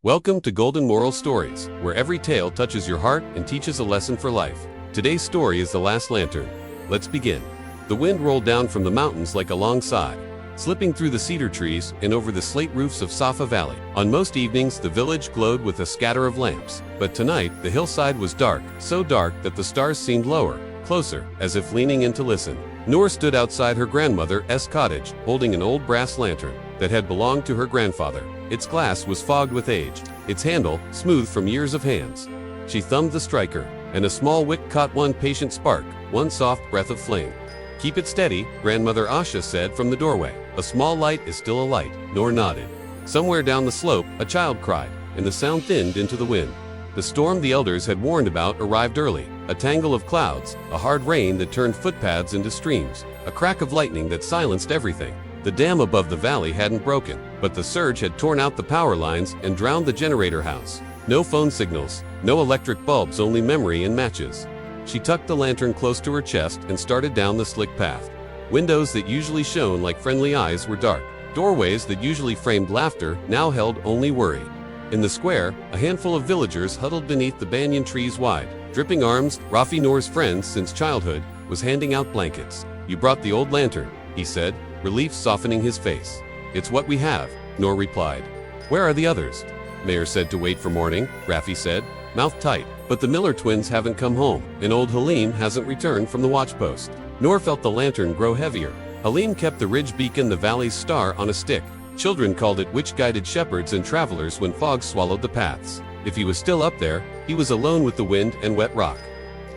Welcome to Golden Moral Stories, where every tale touches your heart and teaches a lesson for life. Today's story is The Last Lantern. Let's begin. The wind rolled down from the mountains like a long sigh, slipping through the cedar trees and over the slate roofs of Safa Valley. On most evenings, the village glowed with a scatter of lamps, but tonight the hillside was dark, so dark that the stars seemed lower, closer, as if leaning in to listen. Noor stood outside her grandmother's cottage, holding an old brass lantern that had belonged to her grandfather. Its glass was fogged with age, its handle smooth from years of hands. She thumbed the striker, and a small wick caught one patient spark, one soft breath of flame. "Keep it steady," Grandmother Asha said from the doorway. "A small light is still a light." Noor nodded. Somewhere down the slope, a child cried, and the sound thinned into the wind. The storm the elders had warned about arrived early, a tangle of clouds, a hard rain that turned footpaths into streams, a crack of lightning that silenced everything. The dam above the valley hadn't broken, but the surge had torn out the power lines and drowned the generator house. No phone signals, no electric bulbs, only memory and matches. She tucked the lantern close to her chest and started down the slick path. Windows that usually shone like friendly eyes were dark. Doorways that usually framed laughter now held only worry. In the square, a handful of villagers huddled beneath the banyan trees wide, dripping arms. Rafi, Noor's friend since childhood, was handing out blankets. "You brought the old lantern," he said, relief softening his face. "It's what we have," Noor replied. "Where are the others?" "Mayor said to wait for morning," Rafi said, mouth tight. "But the Miller twins haven't come home, and old Halim hasn't returned from the watchpost." Noor felt the lantern grow heavier. Halim kept the ridge beacon, the valley's star, on a stick. Children called it witch-guided shepherds and travelers when fog swallowed the paths. If he was still up there, he was alone with the wind and wet rock.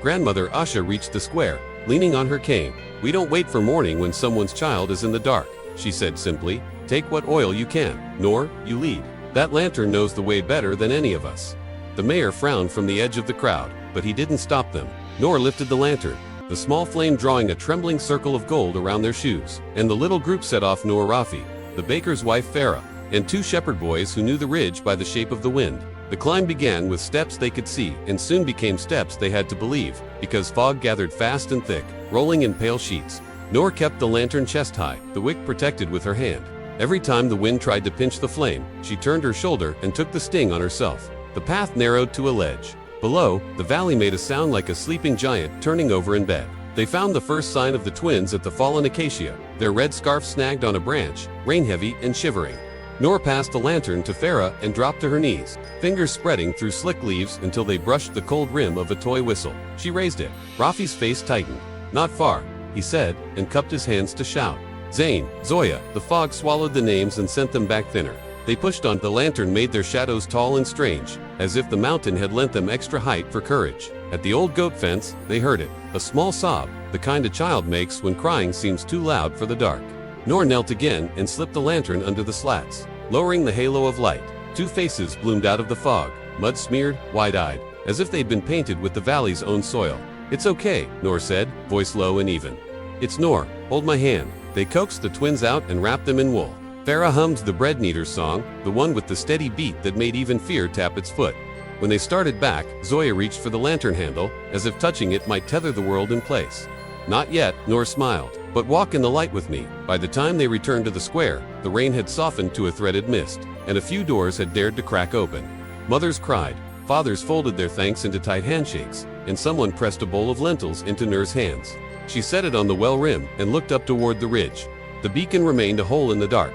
Grandmother Asha reached the square, leaning on her cane. "We don't wait for morning when someone's child is in the dark," she said simply. "Take what oil you can. Noor, you lead. That lantern knows the way better than any of us." The mayor frowned from the edge of the crowd, but he didn't stop them. Noor lifted the lantern, the small flame drawing a trembling circle of gold around their shoes, and the little group set off. Noor, Rafi, the baker's wife Farah, and two shepherd boys who knew the ridge by the shape of the wind. The climb began with steps they could see, and soon became steps they had to believe, because fog gathered fast and thick, rolling in pale sheets. Noor kept the lantern chest high, the wick protected with her hand. Every time the wind tried to pinch the flame, she turned her shoulder and took the sting on herself. The path narrowed to a ledge. Below, the valley made a sound like a sleeping giant turning over in bed. They found the first sign of the twins at the fallen acacia, their red scarf snagged on a branch, rain-heavy and shivering. Noor passed the lantern to Farah and dropped to her knees, fingers spreading through slick leaves until they brushed the cold rim of a toy whistle. She raised it. Rafi's face tightened. "Not far," he said, and cupped his hands to shout. "Zain, Zoya." The fog swallowed the names and sent them back thinner. They pushed on. The lantern made their shadows tall and strange, as if the mountain had lent them extra height for courage. At the old goat fence, they heard it, a small sob, the kind a child makes when crying seems too loud for the dark. Noor knelt again and slipped the lantern under the slats, lowering the halo of light. Two faces bloomed out of the fog, mud-smeared, wide-eyed, as if they'd been painted with the valley's own soil. "It's okay," Noor said, voice low and even. "It's Noor, hold my hand." They coaxed the twins out and wrapped them in wool. Farah hummed the bread kneader's song, the one with the steady beat that made even fear tap its foot. When they started back, Zoya reached for the lantern handle, as if touching it might tether the world in place. "Not yet," Noor smiled, "but walk in the light with me." By the time they returned to the square, the rain had softened to a threaded mist, and a few doors had dared to crack open. Mothers cried, fathers folded their thanks into tight handshakes, and someone pressed a bowl of lentils into Noor's hands. She set it on the well rim and looked up toward the ridge. The beacon remained a hole in the dark.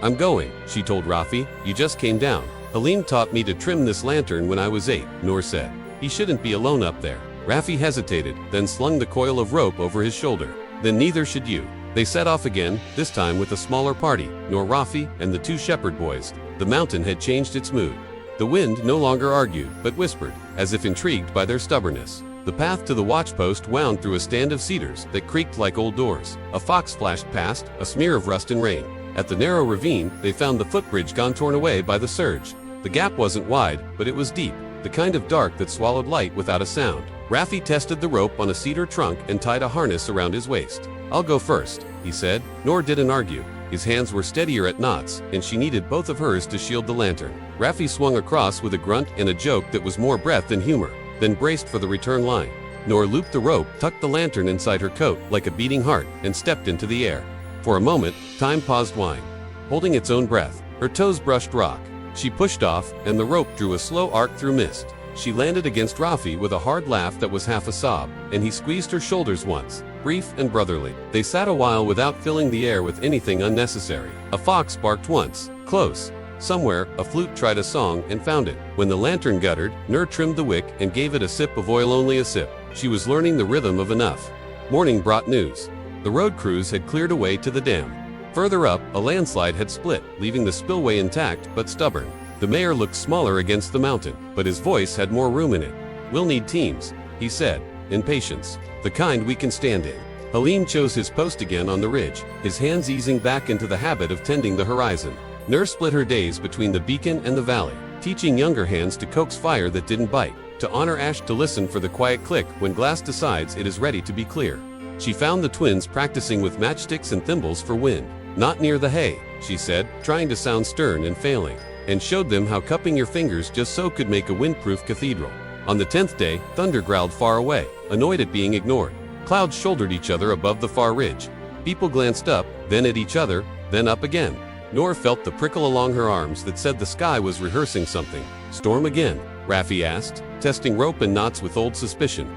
"I'm going," she told Rafi. "You just came down." "Halim taught me to trim this lantern when I was 8, Noor said. "He shouldn't be alone up there." Rafi hesitated, then slung the coil of rope over his shoulder. "Then neither should you." They set off again, this time with a smaller party, Noor, Rafi, and the two shepherd boys. The mountain had changed its mood. The wind no longer argued, but whispered, as if intrigued by their stubbornness. The path to the watchpost wound through a stand of cedars that creaked like old doors. A fox flashed past, a smear of rust and rain. At the narrow ravine, they found the footbridge gone torn away by the surge. The gap wasn't wide, but it was deep, the kind of dark that swallowed light without a sound. Rafi tested the rope on a cedar trunk and tied a harness around his waist. "I'll go first," he said. Noor didn't argue. His hands were steadier at knots, and she needed both of hers to shield the lantern. Rafi swung across with a grunt and a joke that was more breath than humor, then braced for the return line. Noor looped the rope, tucked the lantern inside her coat like a beating heart, and stepped into the air. For a moment, time paused, wine, holding its own breath. Her toes brushed rock. She pushed off, and the rope drew a slow arc through mist. She landed against Rafi with a hard laugh that was half a sob, and he squeezed her shoulders once, brief and brotherly. They sat a while without filling the air with anything unnecessary. A fox barked once, close. Somewhere, a flute tried a song and found it. When the lantern guttered, Noor trimmed the wick and gave it a sip of oil, only a sip. She was learning the rhythm of enough. Morning brought news. The road crews had cleared away to the dam. Further up, a landslide had split, leaving the spillway intact but stubborn. The mayor looked smaller against the mountain, but his voice had more room in it. "We'll need teams," he said, in patience. "The kind we can stand in." Halim chose his post again on the ridge, his hands easing back into the habit of tending the horizon. Noor split her days between the beacon and the valley, teaching younger hands to coax fire that didn't bite, to honor ash, to listen for the quiet click when glass decides it is ready to be clear. She found the twins practicing with matchsticks and thimbles for wind. "Not near the hay," she said, trying to sound stern and failing, and showed them how cupping your fingers just so could make a windproof cathedral. On the 10th day, thunder growled far away, annoyed at being ignored. Clouds shouldered each other above the far ridge. People glanced up, then at each other, then up again. Noor felt the prickle along her arms that said the sky was rehearsing something. "Storm again?" Rafi asked, testing rope and knots with old suspicion.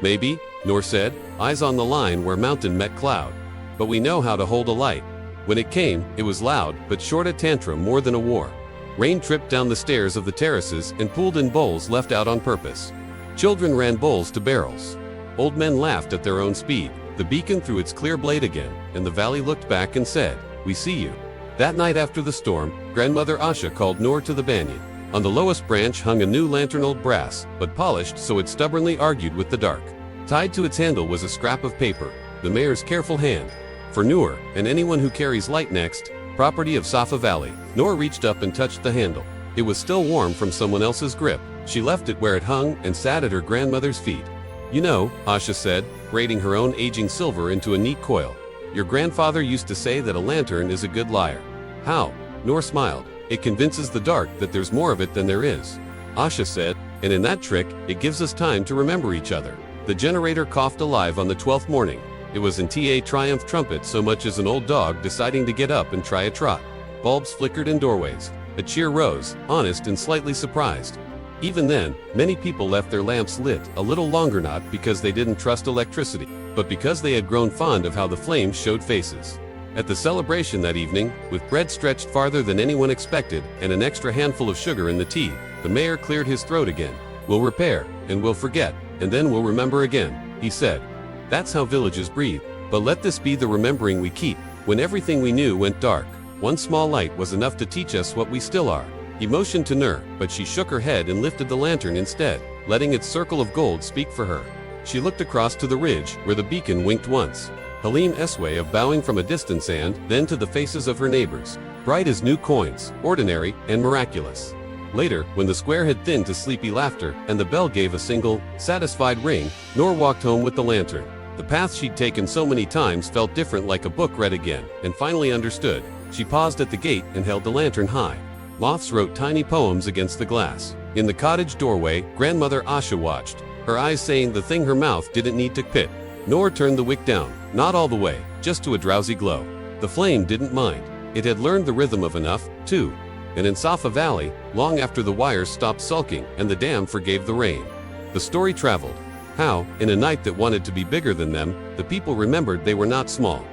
"Maybe," Noor said, eyes on the line where mountain met cloud. "But we know how to hold a light." When it came, it was loud, but short, a tantrum more than a war. Rain tripped down the stairs of the terraces and pooled in bowls left out on purpose. Children ran bowls to barrels. Old men laughed at their own speed. The beacon threw its clear blade again, and the valley looked back and said, "We see you." That night after the storm, Grandmother Asha called Noor to the banyan. On the lowest branch hung a new lantern, old brass, but polished so it stubbornly argued with the dark. Tied to its handle was a scrap of paper, the mayor's careful hand. "For Noor, and anyone who carries light next, property of Safa Valley." Noor reached up and touched the handle. It was still warm from someone else's grip. She left it where it hung and sat at her grandmother's feet. "You know," Asha said, braiding her own aging silver into a neat coil, "your grandfather used to say that a lantern is a good liar." "How?" Noor smiled. "It convinces the dark that there's more of it than there is," Asha said, "and in that trick, it gives us time to remember each other." The generator coughed alive on the 12th morning. It was in TA Triumph trumpet so much as an old dog deciding to get up and try a trot. Bulbs flickered in doorways. A cheer rose, honest and slightly surprised. Even then, many people left their lamps lit a little longer, not because they didn't trust electricity, but because they had grown fond of how the flames showed faces. At the celebration that evening, with bread stretched farther than anyone expected and an extra handful of sugar in the tea, the mayor cleared his throat again. "We'll repair, and we'll forget, and then we'll remember again," he said. "That's how villages breathe. But let this be the remembering we keep. When everything we knew went dark, one small light was enough to teach us what we still are." He motioned to Noor, but she shook her head and lifted the lantern instead, letting its circle of gold speak for her. She looked across to the ridge, where the beacon winked once. Halim's way of bowing from a distance, and then to the faces of her neighbors, bright as new coins, ordinary and miraculous. Later, when the square had thinned to sleepy laughter, and the bell gave a single, satisfied ring, Noor walked home with the lantern. The path she'd taken so many times felt different, like a book read again, and finally understood. She paused at the gate and held the lantern high. Moths wrote tiny poems against the glass. In the cottage doorway, Grandmother Asha watched, her eyes saying the thing her mouth didn't need to pit. Noor turned the wick down, not all the way, just to a drowsy glow. The flame didn't mind. It had learned the rhythm of enough, too. And in Safa Valley, long after the wires stopped sulking and the dam forgave the rain, the story traveled. How, in a night that wanted to be bigger than them, the people remembered they were not small.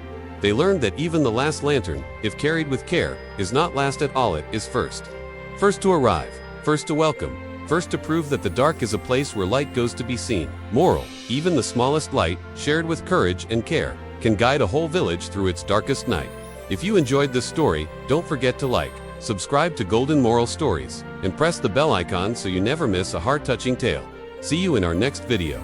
They learned that even the last lantern, if carried with care, is not last at all, it is first. First to arrive, first to welcome, first to prove that the dark is a place where light goes to be seen. Moral: even the smallest light, shared with courage and care, can guide a whole village through its darkest night. If you enjoyed this story, don't forget to like, subscribe to Golden Moral Stories, and press the bell icon so you never miss a heart-touching tale. See you in our next video.